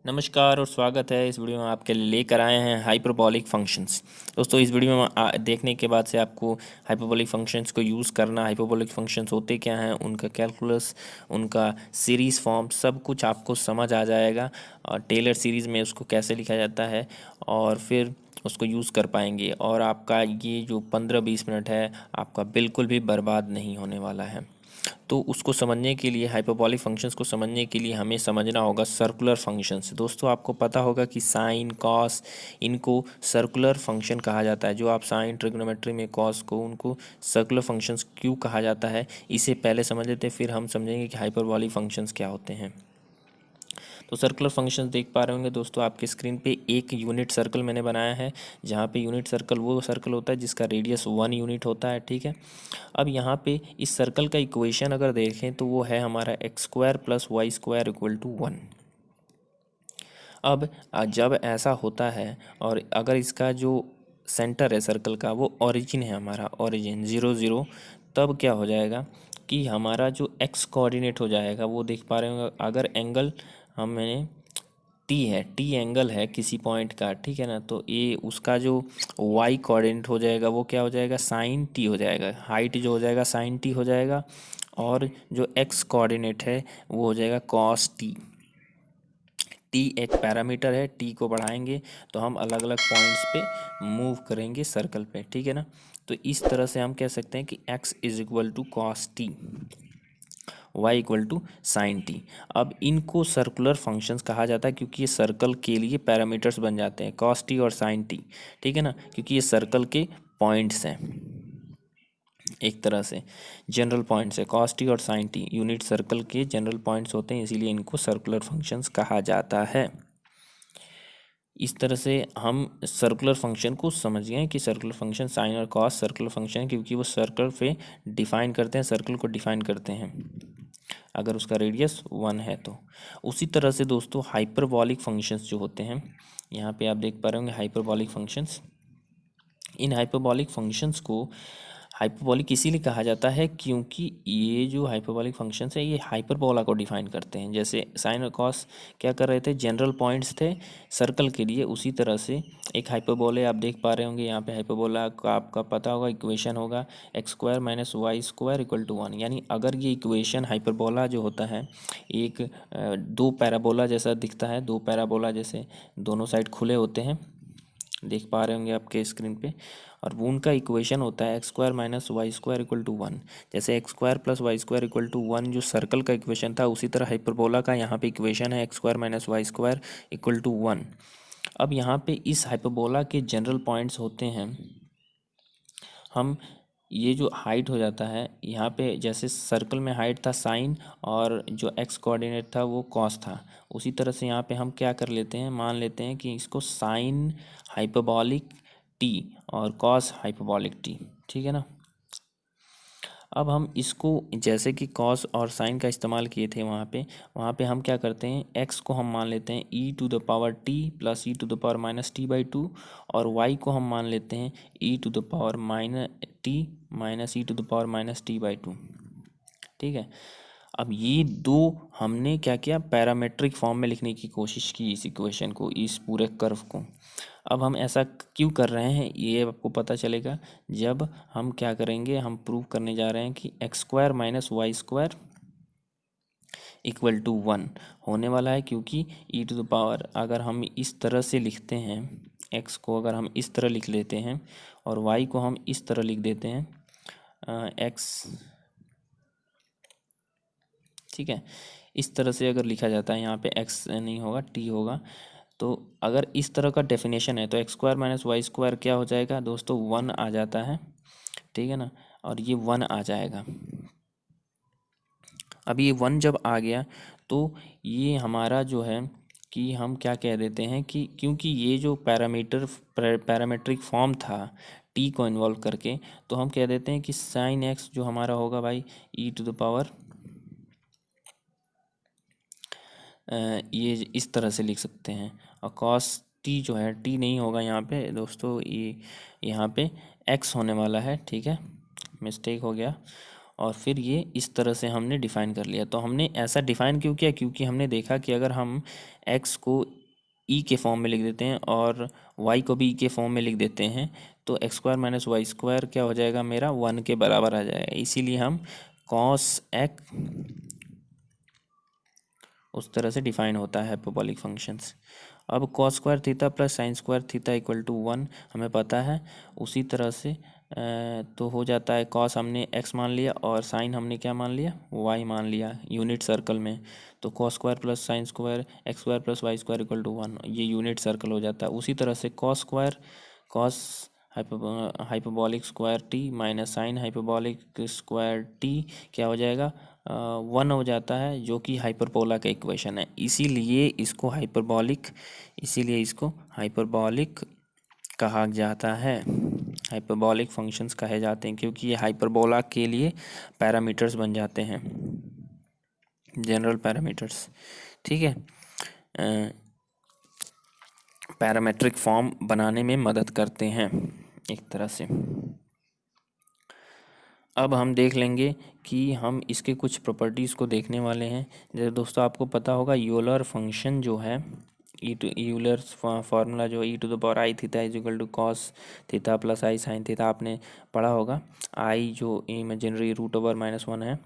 नमस्कार और स्वागत है। इस वीडियो में आपके लिए लेकर आए हैं हाइपरबॉलिक फंक्शंस। दोस्तों, इस वीडियो में देखने के बाद से आपको हाइपरबॉलिक फंक्शंस को यूज़ करना, हाइपरबॉलिक फंक्शंस होते क्या हैं, उनका कैलकुलस, उनका सीरीज़ फॉर्म, सब कुछ आपको समझ आ जाएगा। और टेलर सीरीज़ में उसको कैसे लिखा जाता है और फिर उसको यूज़ कर पाएंगे। और आपका ये जो 15-20 मिनट है, आपका बिल्कुल भी बर्बाद नहीं होने वाला है। तो उसको समझने के लिए, हाइपरबॉलिक फंक्शंस को समझने के लिए हमें समझना होगा सर्कुलर फंक्शंस। दोस्तों, आपको पता होगा कि साइन, कॉस, इनको सर्कुलर फंक्शन कहा जाता है। जो आप साइन ट्रिग्नोमेट्री में कॉस को, उनको सर्कुलर फंक्शंस क्यों कहा जाता है, इसे पहले समझ लेते हैं, फिर हम समझेंगे कि हाइपरबॉलिक फंक्शंस क्या होते हैं। तो सर्कुलर फंक्शंस देख पा रहे होंगे दोस्तों आपके स्क्रीन पे। एक यूनिट सर्कल मैंने बनाया है, जहाँ पे यूनिट सर्कल वो सर्कल होता है जिसका रेडियस 1 यूनिट होता है, ठीक है। अब यहाँ पे इस सर्कल का इक्वेशन अगर देखें तो वो है हमारा x² + y² = 1। अब जब ऐसा होता है और अगर इसका जो सेंटर है सर्कल का, वो ओरिजिन है, हमारा ओरिजिन 0 0, तब क्या हो जाएगा कि हमारा जो x कोऑर्डिनेट हो जाएगा, वो देख पा रहे होंगे। अगर एंगल हमें टी है, टी एंगल है किसी पॉइंट का, ठीक है ना, तो ये उसका जो वाई कोऑर्डिनेट हो जाएगा वो क्या हो जाएगा, साइन टी हो जाएगा। हाइट जो हो जाएगा साइन टी हो जाएगा, और जो एक्स कोऑर्डिनेट है वो हो जाएगा कॉस टी। टी एक पैरामीटर है, टी को बढ़ाएंगे तो हम अलग अलग पॉइंट्स पे मूव करेंगे सर्कल पे, ठीक है ना। तो इस तरह से हम कह सकते हैं कि x = cos T, y = sine T. अब इनको सर्कुलर फंक्शंस कहा जाता है क्योंकि ये सर्कल के लिए पैरामीटर्स बन जाते हैं, कॉस टी और साइन टी, ठीक है ना, क्योंकि ये सर्कल के पॉइंट्स हैं। एक तरह से जनरल पॉइंट्स है, कॉस टी और साइन टी यूनिट सर्कल के जनरल पॉइंट्स होते हैं, इसीलिए इनको सर्कुलर फंक्शंस कहा जाता है। इस तरह से हम सर्कुलर फंक्शन को समझ गए कि सर्कुलर फंक्शन साइन और कॉस सर्कुलर फंक्शन है, क्योंकि वो सर्कल पे डिफाइन करते हैं, सर्कल को डिफाइन करते हैं अगर उसका रेडियस 1 है तो। उसी तरह से दोस्तों हाइपरबॉलिक फंक्शंस जो होते हैं, यहाँ पे आप देख पा रहे होंगे हाइपरबॉलिक फंक्शंस। इन हाइपरबॉलिक फंक्शंस को हाइपरबॉलिक इसीलिए कहा जाता है क्योंकि ये जो हाइपरबॉलिक फंक्शंस है, ये हाइपरबोला को डिफाइन करते हैं। जैसे साइन और कॉस क्या कर रहे थे, जनरल पॉइंट्स थे सर्कल के लिए, उसी तरह से एक हाइपरबोले आप देख पा रहे होंगे। यहाँ पे हाइपरबोला का आपका पता होगा इक्वेशन होगा x² - y² = 1। यानी अगर ये इक्वेशन हाइपरबोला जो होता है, एक दो पैराबोला जैसा दिखता है, दो पैराबोला जैसे दोनों साइड खुले होते हैं, देख पा रहे होंगे आपके स्क्रीन पे। और वो उनका इक्वेशन होता है x² - y² = 1। जैसे x² + y² = 1 जो सर्कल का इक्वेशन था, उसी तरह हाइपरबोला का यहाँ पे इक्वेशन है x² - y² = 1। अब यहाँ पे इस हाइपरबोला के जनरल पॉइंट्स होते हैं, हम ये जो हाइट हो जाता है यहाँ पे, जैसे सर्कल में हाइट था साइन और जो एक्स कोऑर्डिनेट था वो कॉस था, उसी तरह से यहाँ पे हम क्या कर लेते हैं, मान लेते हैं कि इसको साइन हाइपरबॉलिक टी और कॉस हाइपरबॉलिक टी, ठीक है ना। अब हम इसको जैसे कि कॉस और साइन का इस्तेमाल किए थे वहाँ पे हम क्या करते हैं, एक्स को हम मान लेते हैं e⁻t + e⁻−t/2, और y को हम मान लेते हैं e⁻t - e⁻−t/2, ठीक है। अब ये दो हमने क्या किया, पैरामेट्रिक फॉर्म में लिखने की कोशिश की इस इक्वेशन को, इस पूरे कर्व को। अब हम ऐसा क्यों कर रहे हैं ये आपको पता चलेगा जब हम क्या करेंगे, हम प्रूव करने जा रहे हैं कि x² - y² = 1 होने वाला है, क्योंकि अगर हम इस तरह से लिखते हैं, x को अगर हम इस तरह लिख लेते हैं और y को हम इस तरह लिख देते हैं, x, ठीक है, इस तरह से अगर लिखा जाता है, यहाँ पे x नहीं होगा t होगा। तो अगर इस तरह का डेफिनेशन है तो x² - y² क्या हो जाएगा दोस्तों, 1 आ जाता है, ठीक है ना, और ये 1 आ जाएगा। अब ये 1 जब आ गया तो ये हमारा जो है कि हम क्या कह देते हैं कि क्योंकि ये जो पैरामेट्रिक फॉर्म था टी को इन्वॉल्व करके, तो हम कह देते हैं कि साइन एक्स जो हमारा होगा भाई ये इस तरह से लिख सकते हैं। और कॉस टी जो है, टी नहीं होगा यहाँ पे दोस्तों, ये यहाँ पे एक्स होने वाला है, ठीक है, मिस्टेक हो गया। और फिर ये इस तरह से हमने डिफ़ाइन कर लिया। तो हमने ऐसा डिफ़ाइन क्यों किया, क्योंकि हमने देखा कि अगर हम x को e के फॉर्म में लिख देते हैं और y को भी e के फॉर्म में लिख देते हैं तो x square minus y square क्या हो जाएगा, मेरा 1 के बराबर आ जाएगा। इसीलिए हम कॉस x उस तरह से डिफाइन होता है हाइपरबोलिक फंक्शंस। अब cos square theta plus sine square theta equal to 1 हमें पता है। उसी तरह से तो हो जाता है, कॉस हमने x मान लिया और साइन हमने क्या मान लिया, y मान लिया यूनिट सर्कल में। तो cos square plus sine square x square plus y square equal to 1, ये यूनिट सर्कल हो जाता है। उसी तरह से cos square cos hyperbolic square T minus sine hyperbolic square T क्या हो जाएगा, 1 हो जाता है, जो कि हाइपरबोला का इक्वेशन है। इसीलिए इसको हाइपरबोलिक कहा जाता है, हाइपरबोलिक फंक्शंस कहे जाते हैं, क्योंकि ये हाइपरबोला के लिए पैरामीटर्स बन जाते हैं, जनरल पैरामीटर्स। ठीक है, पैरामेट्रिक फॉर्म बनाने में मदद करते हैं एक तरह से। अब हम देख लेंगे कि हम इसके कुछ प्रॉपर्टीज़ को देखने वाले हैं। जैसे दोस्तों आपको पता होगा यूलर फंक्शन जो है, यूलर फार्मूला जो e to the power i theta is equal to cos theta plus i sine theta, आपने पढ़ा होगा। आई जो इमेजिनरी रूट ओवर -1 है।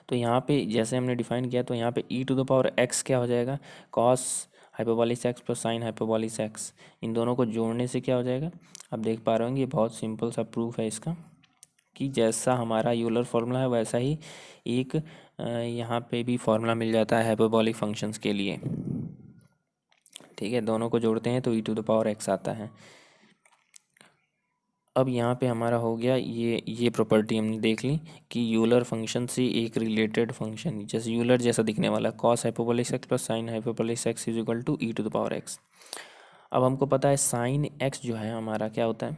तो यहाँ पे जैसे हमने डिफाइन किया, तो यहाँ पे e to the power x क्या हो जाएगा, cos hyperbolic x plus sine hyperbolic x. इन दोनों को जोड़ने से क्या हो जाएगा, आप देख पा रहे होंगे, ये बहुत सिंपल सा प्रूफ है इसका, कि जैसा हमारा यूलर फार्मूला है वैसा ही एक यहाँ पे भी फार्मूला मिल जाता है हाइपरबोलिक फंक्शंस के लिए। ठीक है, दोनों को जोड़ते हैं तो e to the power x आता है। अब यहाँ पे हमारा हो गया, ये प्रॉपर्टी हमने देख ली कि यूलर फंक्शन से एक रिलेटेड फंक्शन जैसे यूलर जैसा दिखने वाला cos hyperbolic x plus sine hyperbolic x is equal to e to the power x. अब हमको पता है साइन एक्स जो है हमारा क्या होता है,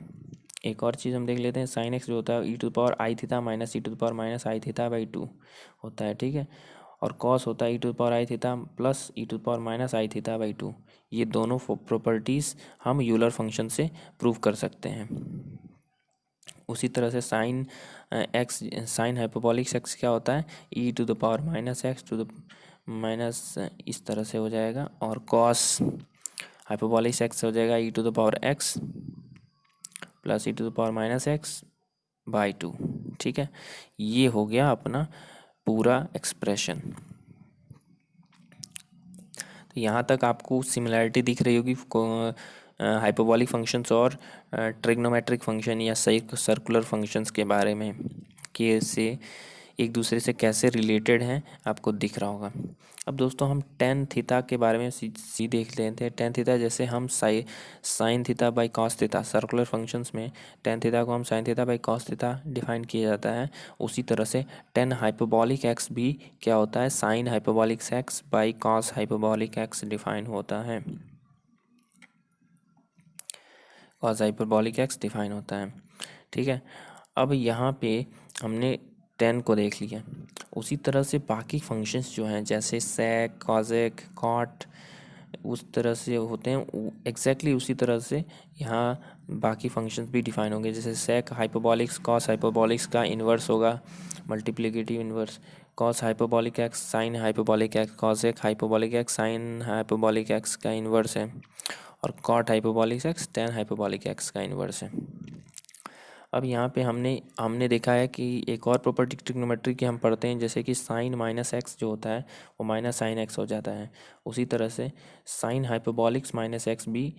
एक और चीज़ हम देख लेते हैं। साइन एक्स जो होता है e to the power i theta minus e to the power minus i theta by 2 होता है। ठीक है, और कॉस होता है e to the power i theta plus e to the power minus i theta by 2। ये दोनों properties हम यूलर फंक्शन से प्रूव कर सकते हैं। उसी तरह से sine x sine hyperbolic x क्या होता है, e to the power minus x to the minus इस तरह से हो जाएगा, और कॉस हाइपरबोलिक एक्स हो जाएगा e to the power x plus e to the power minus x by 2। ठीक है, ये हो गया अपना पूरा एक्सप्रेशन। तो यहाँ तक आपको सिमिलैरिटी दिख रही होगी हाइपरबोलिक फंक्शंस और ट्रिग्नोमेट्रिक फंक्शन या सर्कुलर फंक्शंस के बारे में, कि इससे एक दूसरे से कैसे रिलेटेड हैं, आपको दिख रहा होगा। अब दोस्तों हम टेन थीटा के बारे में सी देख लेते हैं। टेन थीटा जैसे हम sine theta by cos theta, circular functions में टेन थीटा को हम sine theta by cos theta define किया जाता है। उसी तरह से टेन हाइपरबोलिक एक्स भी क्या होता है, sign hyperbolic x by cos hyperbolic x define होता है, कॉस हाइपरबोलिक एक्स डिफाइन होता है। ठीक है, अब यहाँ पे हमने 10 को देख लिया। उसी तरह से बाकी फंक्शंस जो हैं जैसे सेक कॉजेक कॉट उस तरह से होते हैं, एग्जैक्टली उसी तरह से यहाँ बाकी फंक्शंस भी डिफाइन होंगे। जैसे सेक हाइपरबोलिक्स कॉस हाइपरबोलिक्स का इन्वर्स होगा, multiplicative inverse. Cos hyperbolic x sine hyperbolic x, cosec hyperbolic x sine hyperbolic x का इन्वर्स है, और cot hyperbolic x tan hyperbolic x का इन्वर्स है। अब यहाँ पे हमने देखा है कि एक और प्रॉपर्टी ट्रिग्नोमेट्री की हम पढ़ते हैं, जैसे कि साइन माइनस एक्स जो होता है वो माइनस साइन एक्स हो जाता है। उसी तरह से साइन हाइपरबोलिक्स माइनस एक्स भी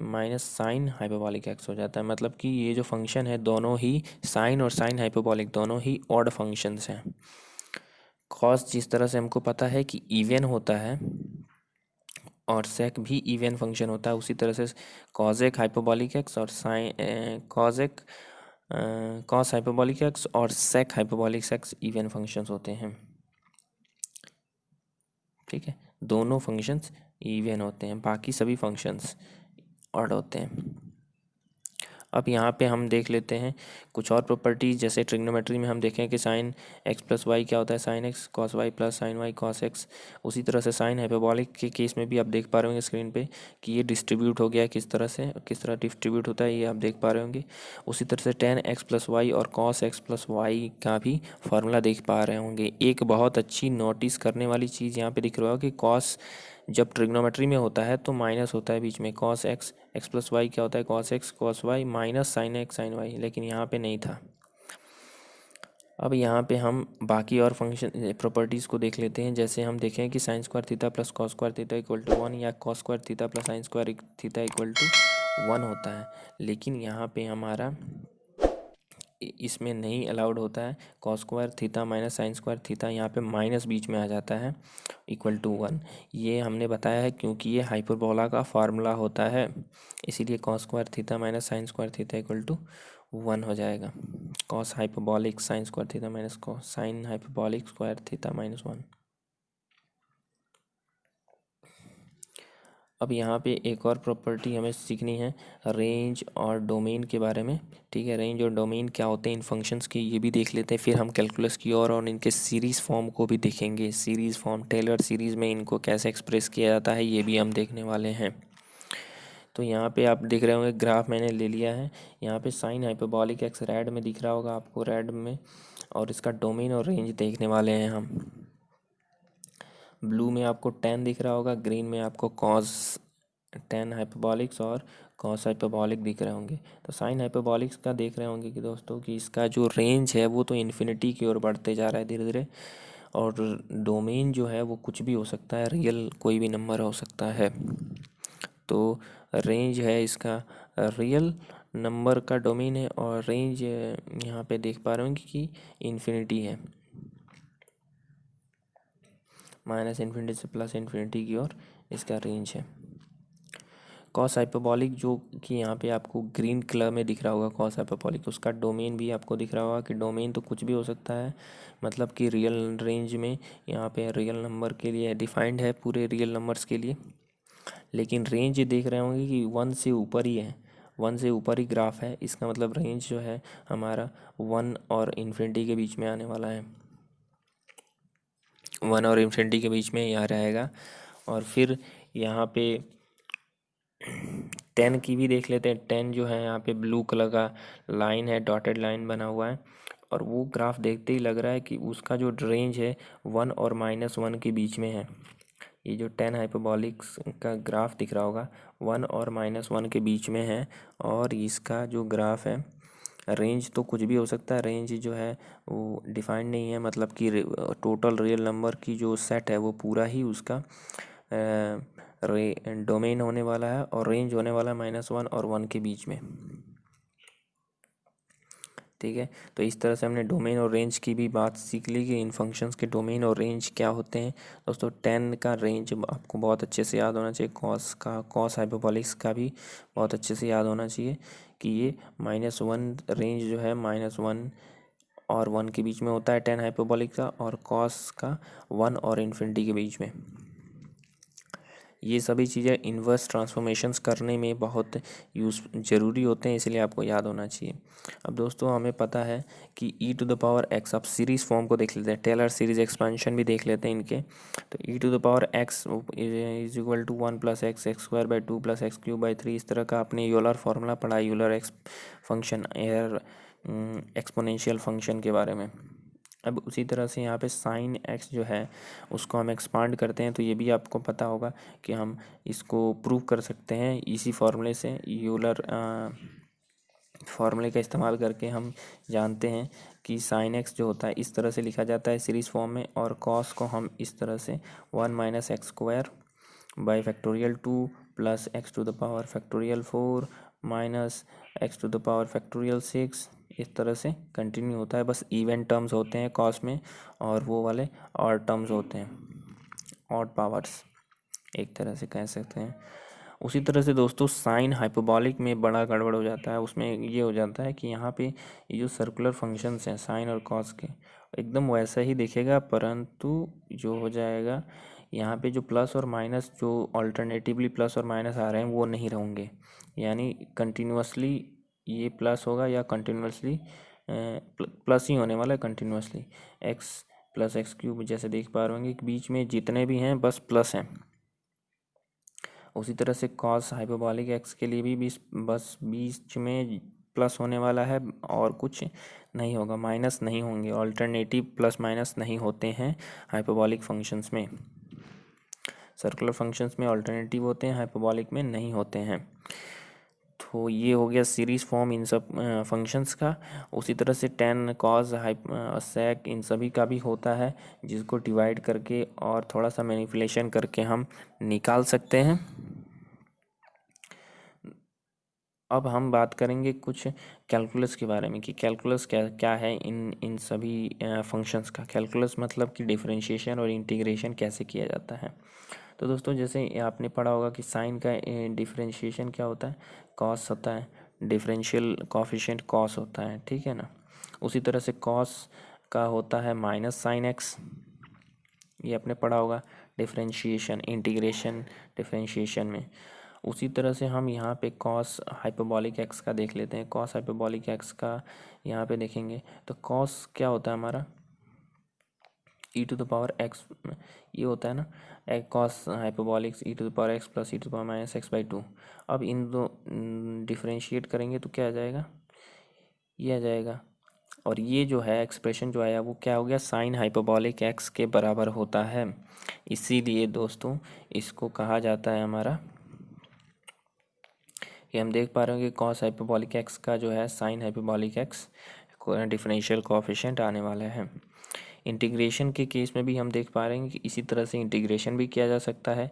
माइनस साइन हाइपरबोलिक एक्स हो जाता है। मतलब कि ये जो फंक्शन है दोनों ही साइन और साइन हाइपरबोलिक दोनों ही ऑड फंक्शंस हैं। कॉस जिस तरह से हमको पता है कि इवन होता है और सेक भी इवन फंक्शन होता है, उसी तरह से कॉजेक हाइपरबोलिक एक्स और साइन कॉस हाइपरबोलिक एक्स और sec hyperbolic x even functions होते हैं। ठीक है, दोनों फंक्शंस इवन होते हैं, बाकी सभी फंक्शंस ऑड होते हैं। अब यहाँ पे हम देख लेते हैं कुछ और प्रॉपर्टीज, जैसे ट्रिग्नोमेट्री में हम देखें कि साइन एक्स प्लस वाई क्या होता है, sine x cos y plus sine y cos x. उसी तरह से साइन हाइपरबॉलिक के केस में भी आप देख पा रहे होंगे स्क्रीन पे कि ये डिस्ट्रीब्यूट हो गया है, किस तरह से, किस तरह डिस्ट्रीब्यूट होता है ये आप देख पा रहे होंगे। उसी तरह से टेन एक्स प्लस वाई और कॉस एक्स प्लस वाई का भी फार्मूला देख पा रहे होंगे। एक बहुत अच्छी नोटिस करने वाली चीज़ यहाँ पे दिख रहा होगा कि कॉस जब ट्रिग्नोमेट्री में होता है तो माइनस होता है बीच में, cos x x plus y क्या होता है, cos x cos y minus sine x sine y, लेकिन यहाँ पे नहीं था। अब यहाँ पे हम बाकी और फंक्शन प्रॉपर्टीज़ को देख लेते हैं। जैसे हम देखें कि sine square theta plus cos square theta equal to 1 या cos square theta plus sine square theta equal to 1 होता है, लेकिन यहाँ पे हमारा इसमें नहीं अलाउड होता है। Cos square theta minus sine square theta, यहाँ पे माइनस बीच में आ जाता है इक्वल टू 1। ये हमने बताया है क्योंकि ये हाइपरबोला का फार्मूला होता है, इसीलिए cos square theta minus sine square theta equal to 1 हो जाएगा। Cos hyperbolic sine square theta minus cos sine hyperbolic square theta minus 1। अब यहाँ पे एक और प्रॉपर्टी हमें सीखनी है, रेंज और डोमेन के बारे में। ठीक है, रेंज और डोमेन क्या होते हैं इन फंक्शंस के, ये भी देख लेते हैं। फिर हम कैलकुलस की और इनके सीरीज़ फॉर्म को भी देखेंगे। सीरीज़ फॉर्म, टेलर सीरीज़ में इनको कैसे एक्सप्रेस किया जाता है ये भी हम देखने वाले हैं। तो यहाँ पे आप देख रहे होंगे ग्राफ मैंने ले लिया है। यहाँ पे साइन हाइपरबॉलिक एक्स रेड में दिख रहा होगा आपको, रेड में, और इसका डोमेन और रेंज देखने वाले हैं हम। ब्लू में आपको टेन दिख रहा होगा, ग्रीन में आपको कॉस टेन हाइपरबॉलिक्स और कॉस हाइपरबॉलिक दिख रहे होंगे। तो साइन हाइपरबॉलिक्स का देख रहे होंगे कि दोस्तों कि इसका जो रेंज है वो तो इन्फिनिटी की ओर बढ़ते जा रहा है धीरे धीरे, और डोमेन जो है वो कुछ भी हो सकता है, रियल कोई भी नंबर हो सकता है। तो रेंज है इसका रियल नंबर का डोमेन है, और रेंज यहाँ पे देख पा रहे होंगे कि इन्फिनिटी है, माइनस इन्फिनिटी से प्लस इन्फिनिटी की ओर इसका रेंज है। कॉस हाइपरबॉलिक जो कि यहाँ पे आपको ग्रीन कलर में दिख रहा होगा, कॉस हाइपरबॉलिक, उसका डोमेन भी आपको दिख रहा होगा कि डोमेन तो कुछ भी हो सकता है, मतलब कि रियल रेंज में यहाँ पे रियल नंबर के लिए डिफाइंड है, पूरे रियल नंबर्स के लिए। लेकिन रेंज देख रहे होंगे कि 1 से ऊपर ही है, 1 से ऊपर ही ग्राफ है, इसका मतलब रेंज जो है हमारा 1 और इन्फिनिटी के बीच में आने वाला है, 1 और इन्फिनिटी के बीच में यहाँ रहेगा। और फिर यहाँ पे 10 की भी देख लेते हैं। 10 जो है यहाँ पे ब्लू कलर का लाइन है, डॉटेड लाइन बना हुआ है, और वो ग्राफ देखते ही लग रहा है कि उसका जो रेंज है 1 और -1 के बीच में है। ये जो 10 हाइपरबॉलिक्स का ग्राफ दिख रहा होगा 1 और -1 के बीच में है, और इसका जो ग्राफ है, रेंज तो कुछ भी हो सकता है, रेंज जो है वो डिफाइंड नहीं है, मतलब कि टोटल रियल नंबर की जो सेट है वो पूरा ही उसका डोमेन होने वाला है, और रेंज होने वाला है -1 और 1 के बीच में। ठीक है, तो इस तरह से हमने डोमेन और रेंज की भी बात सीख ली कि इन फंक्शंस के डोमेन और रेंज क्या होते हैं। दोस्तों 10 का रेंज आपको बहुत अच्छे से याद होना चाहिए, कॉस का, कॉस हाइपरबॉलिक्स का भी बहुत अच्छे से याद होना चाहिए कि ये -1 रेंज जो है -1 और 1 के बीच में होता है 10 हाइपरबॉलिक का, और कॉस का 1 और इन्फिनिटी के बीच में। ये सभी चीज़ें इन्वर्स ट्रांसफॉर्मेशंस करने में बहुत ज़रूरी होते हैं, इसलिए आपको याद होना चाहिए। अब दोस्तों हमें पता है कि e⁻x, अब सीरीज़ फॉर्म को देख लेते हैं, टेलर सीरीज एक्सपेंशन भी देख लेते हैं इनके। तो e⁻x is equal to 1 + x x² / 2 + x³ / 3, इस तरह का आपने यूलर फार्मूला पढ़ा, Euler x function, air exponential function के बारे में। अब उसी तरह से यहाँ पे साइन एक्स जो है उसको हम एक्सपांड करते हैं, तो ये भी आपको पता होगा कि हम इसको प्रूव कर सकते हैं इसी फार्मूले से, यूलर फार्मूले का इस्तेमाल करके हम जानते हैं कि साइन एक्स जो होता है इस तरह से लिखा जाता है सीरीज़ फॉर्म में, और कॉस को हम इस तरह से 1 - x² / फैक्टोरियल 2 + x⁴ - x⁴ इस तरह से कंटिन्यू होता है। बस इवन टर्म्स होते हैं कॉस में, और वो वाले ऑड टर्म्स होते हैं, ऑड पावर्स एक तरह से कह सकते हैं। उसी तरह से दोस्तों साइन हाइपरबॉलिक में बड़ा गड़बड़ हो जाता है, उसमें ये हो जाता है कि यहाँ पे ये जो सर्कुलर फंक्शंस हैं साइन और कॉस के, एकदम वैसा ही दिखेगा, परंतु जो हो जाएगा यहाँ पे जो प्लस और माइनस, जो ऑल्टरनेटिवली प्लस और माइनस आ रहे हैं वो नहीं रहेंगे, यानी कंटिन्यूसली ये प्लस होगा या कंटिन्यूसली प्लस ही होने वाला है continuously. X plus x cube जैसे देख पा रहे होंगे कि बीच में जितने भी हैं बस प्लस हैं। उसी तरह से कॉस हाइपरबॉलिक एक्स के लिए भी बस बीच में प्लस होने वाला है और कुछ नहीं होगा, माइनस नहीं होंगे। ऑल्टरनेटिव प्लस माइनस नहीं होते हैं हाइपरबॉलिक फंक्शंस में। सर्कुलर फंक्शंस में ऑल्टरनेटिव होते हैं, हाइपरबॉलिक में नहीं होते हैं। तो ये हो गया सीरीज फॉर्म इन सब फंक्शंस का। उसी तरह से टेन कॉस सेक इन सभी का भी होता है, जिसको डिवाइड करके और थोड़ा सा मैनिपुलेशन करके हम निकाल सकते हैं। अब हम बात करेंगे कुछ कैलकुलस के बारे में कि कैलकुलस क्या है इन सभी फंक्शंस का। कैलकुलस मतलब कि डिफरेंशिएशन और इंटीग्रेशन कैसे किया जाता है। तो दोस्तों जैसे आपने पढ़ा होगा कि साइन का डिफरेंशिएशन क्या होता है, कॉस होता है, डिफरेंशियल कोफिशिएंट कॉस होता है, ठीक है ना। उसी तरह से कॉस का होता है माइनस साइन एक्स, ये आपने पढ़ा होगा डिफरेंशिएशन इंटीग्रेशन डिफरेंशिएशन में। उसी तरह से हम यहाँ पे कॉस हाइपरबॉलिक एक्स का देख लेते हैं। कॉस हाइपरबॉलिक एक्स का यहाँ पे देखेंगे तो कॉस क्या होता है हमारा, e to the power x, ये होता है ना cos hyperbolic e to the power x plus e to the power minus x by two. अब इन दो डिफरेंशिएट करेंगे तो क्या आ जाएगा, ये आ जाएगा। और ये जो है एक्सप्रेशन जो आया वो क्या हो गया, साइन हाइपरबॉलिक एक्स के बराबर होता है। इसीलिए दोस्तों इसको कहा जाता है हमारा, ये हम देख पा रहे हैं कि कॉस हाइपरबॉलिक एक्स का जो है sign hyperbolic x differential coefficient आने वाला है। इंटीग्रेशन के केस में भी हम देख पा रहे हैं कि इसी तरह से इंटीग्रेशन भी किया जा सकता है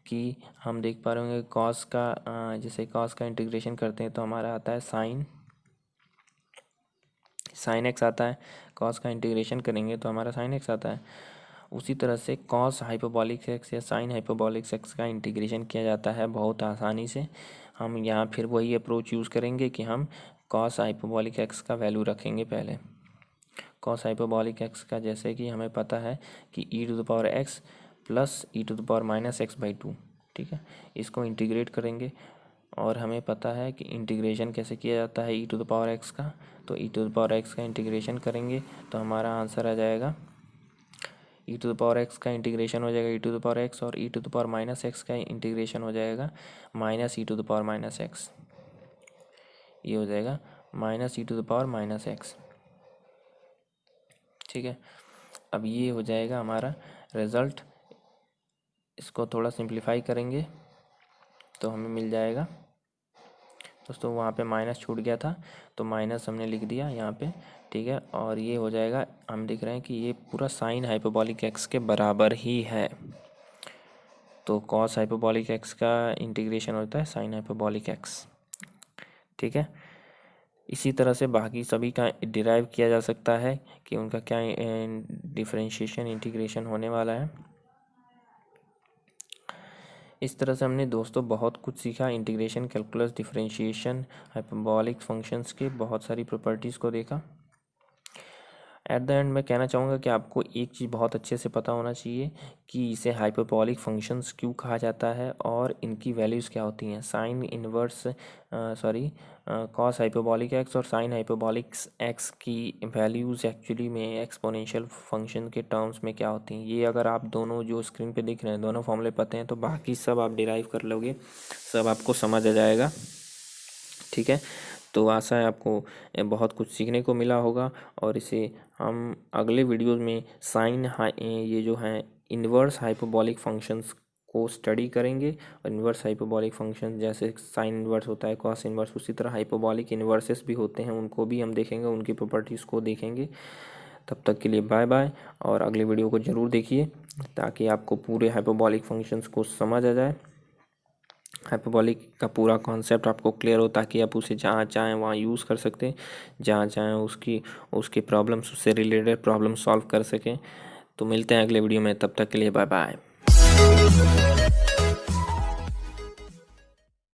कि हम देख पा रहे होंगे कॉस का जैसे कॉस का इंटीग्रेशन करते हैं तो हमारा आता है साइन एक्स आता है, कॉस का इंटीग्रेशन करेंगे तो हमारा साइन एक्स आता है। उसी तरह से कॉस हाइपरबॉलिक एक्स या साइन हाइपरबॉलिक एक्स का इंटीग्रेशन किया जाता है बहुत आसानी से। हम यहाँ फिर वही अप्रोच यूज़ करेंगे कि हम कॉस हाइपरबॉलिक एक्स का वैल्यू रखेंगे पहले। कॉस हाइपरबॉलिक एक्स का जैसे कि हमें पता है कि e to the power x plus e to the power minus x by two, ठीक है। इसको इंटीग्रेट करेंगे और हमें पता है कि इंटीग्रेशन कैसे किया जाता है e to the power x का। तो e to the power x का इंटीग्रेशन करेंगे तो हमारा आंसर आ जाएगा e to the power x का इंटीग्रेशन हो जाएगा e to the power x, और e to the power minus x का इंटीग्रेशन हो जाएगा minus e to the power minus x, ये हो जाएगा minus e to the power minus x, ठीक है। अब ये हो जाएगा हमारा रिज़ल्ट। इसको थोड़ा सिंप्लीफाई करेंगे तो हमें मिल जाएगा दोस्तों, वहाँ पे माइनस छूट गया था तो माइनस हमने लिख दिया यहाँ पे, ठीक है। और ये हो जाएगा, हम देख रहे हैं कि ये पूरा साइन हाइपरबॉलिक एक्स के बराबर ही है। तो कॉस हाइपरबॉलिक एक्स का इंटीग्रेशन होता है साइन हाइपरबॉलिक एक्स, ठीक है। इसी तरह से बाकी सभी का डिराइव किया जा सकता है कि उनका क्या डिफरेंशिएशन इंटीग्रेशन होने वाला है। इस तरह से हमने दोस्तों बहुत कुछ सीखा, integration, calculus, differentiation, hyperbolic functions के बहुत सारी प्रॉपर्टीज़ को देखा। एट द एंड मैं कहना चाहूँगा कि आपको एक चीज़ बहुत अच्छे से पता होना चाहिए कि इसे हाइपरबॉलिक फंक्शंस क्यों कहा जाता है और इनकी वैल्यूज़ क्या होती हैं। Sine inverse cos hyperbolic x और साइन हाइपरबॉलिक एक्स की वैल्यूज़ एक्चुअली में एक्सपोनेंशियल फंक्शन के टर्म्स में क्या होती हैं। ये अगर आप दोनों जो स्क्रीन पे दिख रहे हैं दोनों फॉर्मूले पता हैं तो बाकी सब आप डिराइव कर लोगे, सब आपको समझ आ जाएगा, ठीक है। तो आशा है आपको बहुत कुछ सीखने को मिला होगा और इसे हम अगले वीडियोज़ में साइन ये जो हैं इन्वर्स हाइपरबॉलिक फंक्शंस को स्टडी करेंगे। और इन्वर्स हाइपरबॉलिक फंक्शन जैसे साइन इन्वर्स होता है, कॉस इन्वर्स, उसी तरह हाइपरबॉलिक इन्वर्सेस भी होते हैं, उनको भी हम देखेंगे, उनकी प्रॉपर्टीज़ को देखेंगे। तब तक के लिए बाय बाय, और अगले वीडियो को ज़रूर देखिए ताकि आपको पूरे हाइपरबॉलिक फंक्शंस को समझ आ जाए, हाइपरबॉलिक का पूरा कॉन्सेप्ट आपको क्लियर हो, ताकि आप उसे जहाँ चाहें वहाँ यूज़ कर सकते हैं, जहाँ चाहें उसकी प्रॉब्लम्स, उससे रिलेटेड प्रॉब्लम सॉल्व कर सकें। तो मिलते हैं अगले वीडियो में, तब तक के लिए बाय बाय।